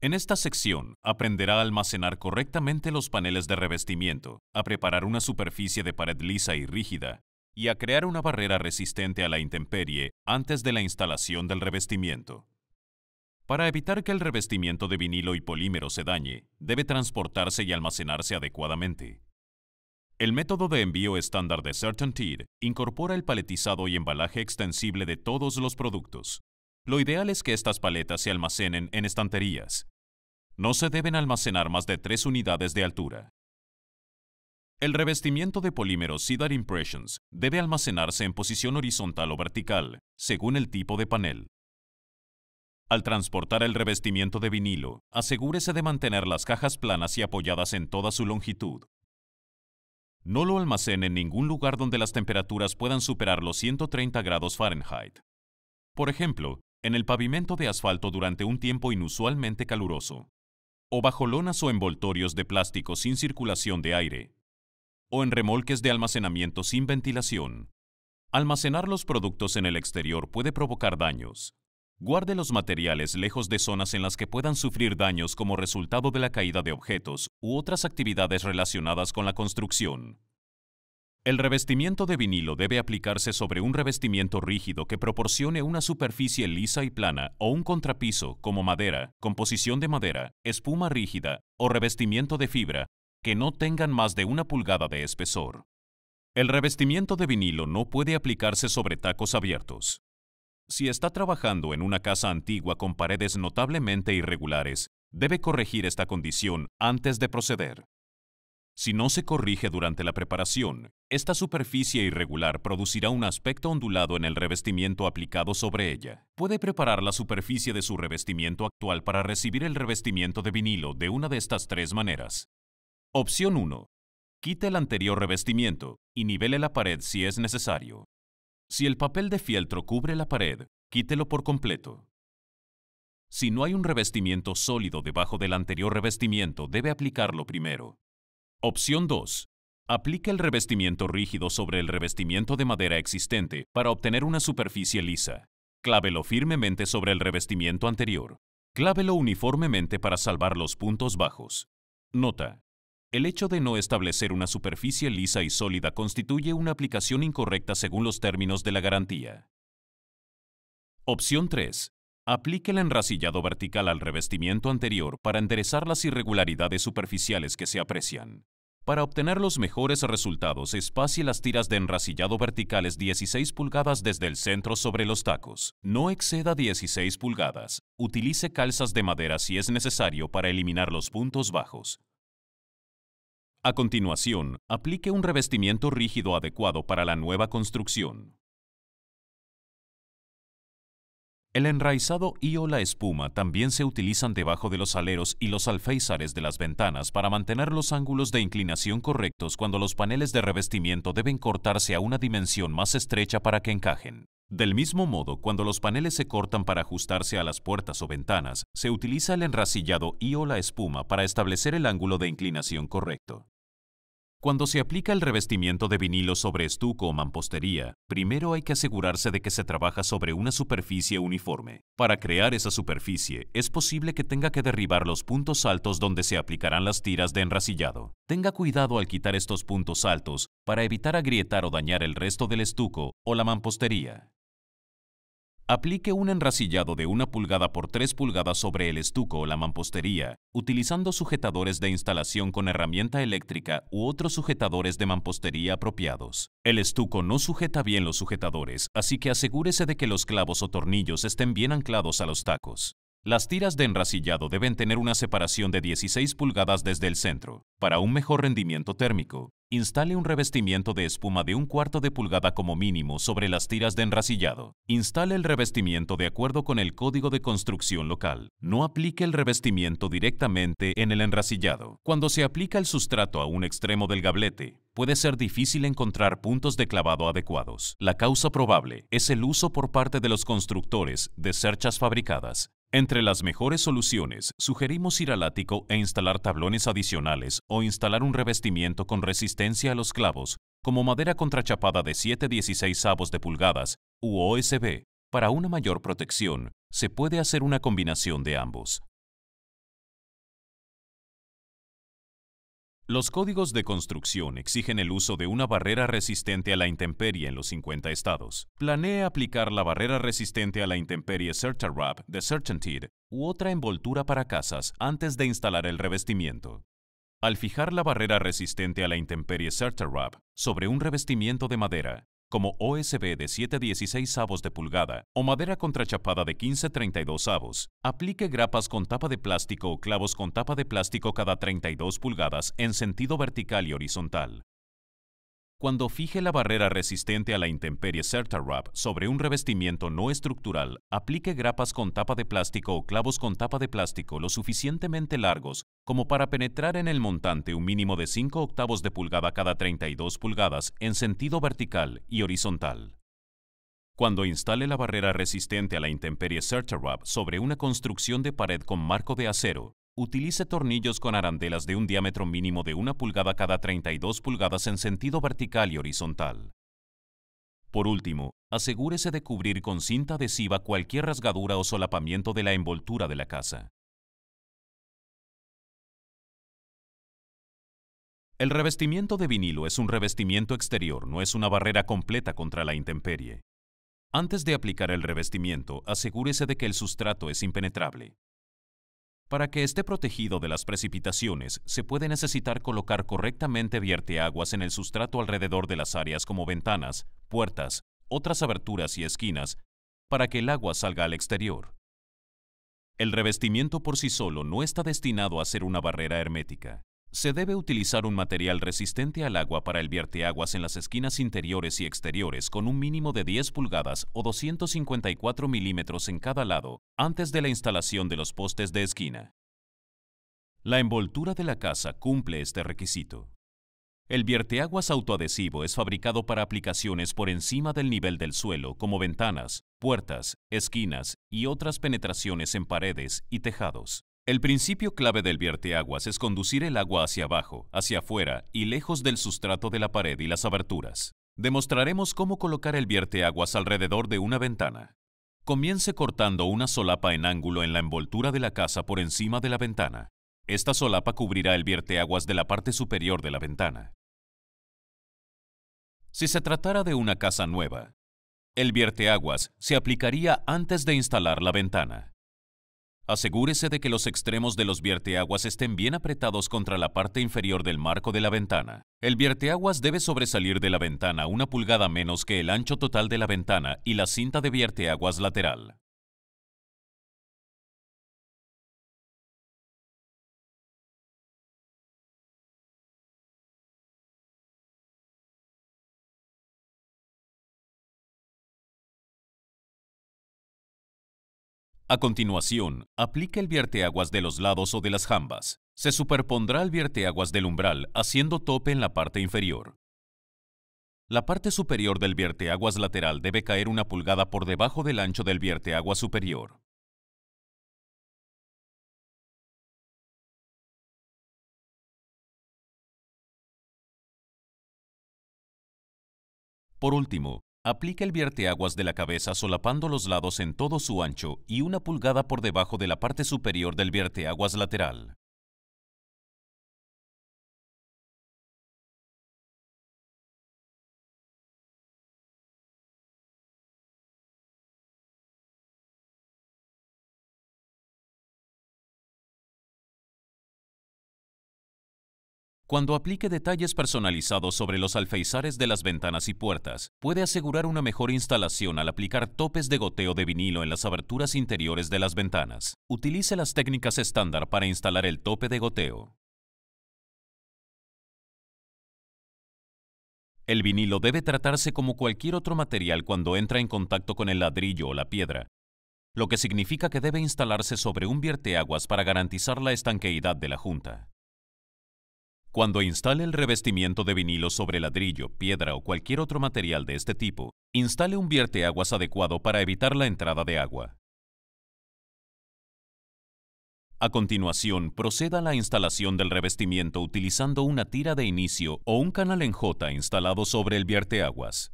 En esta sección aprenderá a almacenar correctamente los paneles de revestimiento, a preparar una superficie de pared lisa y rígida y a crear una barrera resistente a la intemperie antes de la instalación del revestimiento. Para evitar que el revestimiento de vinilo y polímero se dañe, debe transportarse y almacenarse adecuadamente. El método de envío estándar de CertainTeed incorpora el paletizado y embalaje extensible de todos los productos. Lo ideal es que estas paletas se almacenen en estanterías. No se deben almacenar más de 3 unidades de altura. El revestimiento de polímero Cedar Impressions debe almacenarse en posición horizontal o vertical, según el tipo de panel. Al transportar el revestimiento de vinilo, asegúrese de mantener las cajas planas y apoyadas en toda su longitud. No lo almacene en ningún lugar donde las temperaturas puedan superar los 130 grados Fahrenheit. Por ejemplo, en el pavimento de asfalto durante un tiempo inusualmente caluroso, o bajo lonas o envoltorios de plástico sin circulación de aire, o en remolques de almacenamiento sin ventilación. Almacenar los productos en el exterior puede provocar daños. Guarde los materiales lejos de zonas en las que puedan sufrir daños como resultado de la caída de objetos u otras actividades relacionadas con la construcción. El revestimiento de vinilo debe aplicarse sobre un revestimiento rígido que proporcione una superficie lisa y plana o un contrapiso como madera, composición de madera, espuma rígida o revestimiento de fibra que no tengan más de 1 pulgada de espesor. El revestimiento de vinilo no puede aplicarse sobre tacos abiertos. Si está trabajando en una casa antigua con paredes notablemente irregulares, debe corregir esta condición antes de proceder. Si no se corrige durante la preparación, esta superficie irregular producirá un aspecto ondulado en el revestimiento aplicado sobre ella. Puede preparar la superficie de su revestimiento actual para recibir el revestimiento de vinilo de una de estas 3 maneras. Opción 1. Quite el anterior revestimiento y nivele la pared si es necesario. Si el papel de fieltro cubre la pared, quítelo por completo. Si no hay un revestimiento sólido debajo del anterior revestimiento, debe aplicarlo primero. Opción 2. Aplique el revestimiento rígido sobre el revestimiento de madera existente para obtener una superficie lisa. Clávelo firmemente sobre el revestimiento anterior. Clávelo uniformemente para salvar los puntos bajos. Nota: el hecho de no establecer una superficie lisa y sólida constituye una aplicación incorrecta según los términos de la garantía. Opción 3. Aplique el enrasillado vertical al revestimiento anterior para enderezar las irregularidades superficiales que se aprecian. Para obtener los mejores resultados, espacie las tiras de enrasillado verticales 16 pulgadas desde el centro sobre los tacos. No exceda 16 pulgadas. Utilice calzas de madera si es necesario para eliminar los puntos bajos. A continuación, aplique un revestimiento rígido adecuado para la nueva construcción. El enraizado y o la espuma también se utilizan debajo de los aleros y los alféizares de las ventanas para mantener los ángulos de inclinación correctos cuando los paneles de revestimiento deben cortarse a una dimensión más estrecha para que encajen. Del mismo modo, cuando los paneles se cortan para ajustarse a las puertas o ventanas, se utiliza el enrasillado y o la espuma para establecer el ángulo de inclinación correcto. Cuando se aplica el revestimiento de vinilo sobre estuco o mampostería, primero hay que asegurarse de que se trabaja sobre una superficie uniforme. Para crear esa superficie, es posible que tenga que derribar los puntos altos donde se aplicarán las tiras de enrasillado. Tenga cuidado al quitar estos puntos altos para evitar agrietar o dañar el resto del estuco o la mampostería. Aplique un enrasillado de 1 pulgada por 3 pulgadas sobre el estuco o la mampostería, utilizando sujetadores de instalación con herramienta eléctrica u otros sujetadores de mampostería apropiados. El estuco no sujeta bien los sujetadores, así que asegúrese de que los clavos o tornillos estén bien anclados a los tacos. Las tiras de enrasillado deben tener una separación de 16 pulgadas desde el centro. Para un mejor rendimiento térmico, instale un revestimiento de espuma de 1/4 de pulgada como mínimo sobre las tiras de enrasillado. Instale el revestimiento de acuerdo con el código de construcción local. No aplique el revestimiento directamente en el enrasillado. Cuando se aplica el sustrato a un extremo del gablete, puede ser difícil encontrar puntos de clavado adecuados. La causa probable es el uso por parte de los constructores de cerchas fabricadas. Entre las mejores soluciones, sugerimos ir al ático e instalar tablones adicionales o instalar un revestimiento con resistencia a los clavos, como madera contrachapada de 7/16 de pulgadas u OSB. Para una mayor protección, se puede hacer una combinación de ambos. Los códigos de construcción exigen el uso de una barrera resistente a la intemperie en los 50 estados. Planee aplicar la barrera resistente a la intemperie CertaWrap de CertainTeed u otra envoltura para casas antes de instalar el revestimiento. Al fijar la barrera resistente a la intemperie CertaWrap sobre un revestimiento de madera, como OSB de 7/16 de pulgada o madera contrachapada de 15/32, aplique grapas con tapa de plástico o clavos con tapa de plástico cada 32 pulgadas en sentido vertical y horizontal. Cuando fije la barrera resistente a la intemperie CertaWrap sobre un revestimiento no estructural, aplique grapas con tapa de plástico o clavos con tapa de plástico lo suficientemente largos como para penetrar en el montante un mínimo de 5/8 de pulgada cada 32 pulgadas en sentido vertical y horizontal. Cuando instale la barrera resistente a la intemperie CertaWrap sobre una construcción de pared con marco de acero, utilice tornillos con arandelas de un diámetro mínimo de 1 pulgada cada 32 pulgadas en sentido vertical y horizontal. Por último, asegúrese de cubrir con cinta adhesiva cualquier rasgadura o solapamiento de la envoltura de la casa. El revestimiento de vinilo es un revestimiento exterior, no es una barrera completa contra la intemperie. Antes de aplicar el revestimiento, asegúrese de que el sustrato es impenetrable. Para que esté protegido de las precipitaciones, se puede necesitar colocar correctamente vierteaguas en el sustrato alrededor de las áreas como ventanas, puertas, otras aberturas y esquinas, para que el agua salga al exterior. El revestimiento por sí solo no está destinado a ser una barrera hermética. Se debe utilizar un material resistente al agua para el vierteaguas en las esquinas interiores y exteriores con un mínimo de 10 pulgadas o 254 milímetros en cada lado antes de la instalación de los postes de esquina. La envoltura de la casa cumple este requisito. El vierteaguas autoadhesivo es fabricado para aplicaciones por encima del nivel del suelo como ventanas, puertas, esquinas y otras penetraciones en paredes y tejados. El principio clave del vierteaguas es conducir el agua hacia abajo, hacia afuera y lejos del sustrato de la pared y las aberturas. Demostraremos cómo colocar el vierteaguas alrededor de una ventana. Comience cortando una solapa en ángulo en la envoltura de la casa por encima de la ventana. Esta solapa cubrirá el vierteaguas de la parte superior de la ventana. Si se tratara de una casa nueva, el vierteaguas se aplicaría antes de instalar la ventana. Asegúrese de que los extremos de los vierteaguas estén bien apretados contra la parte inferior del marco de la ventana. El vierteaguas debe sobresalir de la ventana 1 pulgada menos que el ancho total de la ventana y la cinta de vierteaguas lateral. A continuación, aplique el vierteaguas de los lados o de las jambas. Se superpondrá el vierteaguas del umbral, haciendo tope en la parte inferior. La parte superior del vierteaguas lateral debe caer 1 pulgada por debajo del ancho del vierteaguas superior. Por último, aplique el vierteaguas de la cabeza solapando los lados en todo su ancho y 1 pulgada por debajo de la parte superior del vierteaguas lateral. Cuando aplique detalles personalizados sobre los alféizares de las ventanas y puertas, puede asegurar una mejor instalación al aplicar topes de goteo de vinilo en las aberturas interiores de las ventanas. Utilice las técnicas estándar para instalar el tope de goteo. El vinilo debe tratarse como cualquier otro material cuando entra en contacto con el ladrillo o la piedra, lo que significa que debe instalarse sobre un vierteaguas para garantizar la estanqueidad de la junta. Cuando instale el revestimiento de vinilo sobre ladrillo, piedra o cualquier otro material de este tipo, instale un vierteaguas adecuado para evitar la entrada de agua. A continuación, proceda a la instalación del revestimiento utilizando una tira de inicio o un canal en J instalado sobre el vierteaguas.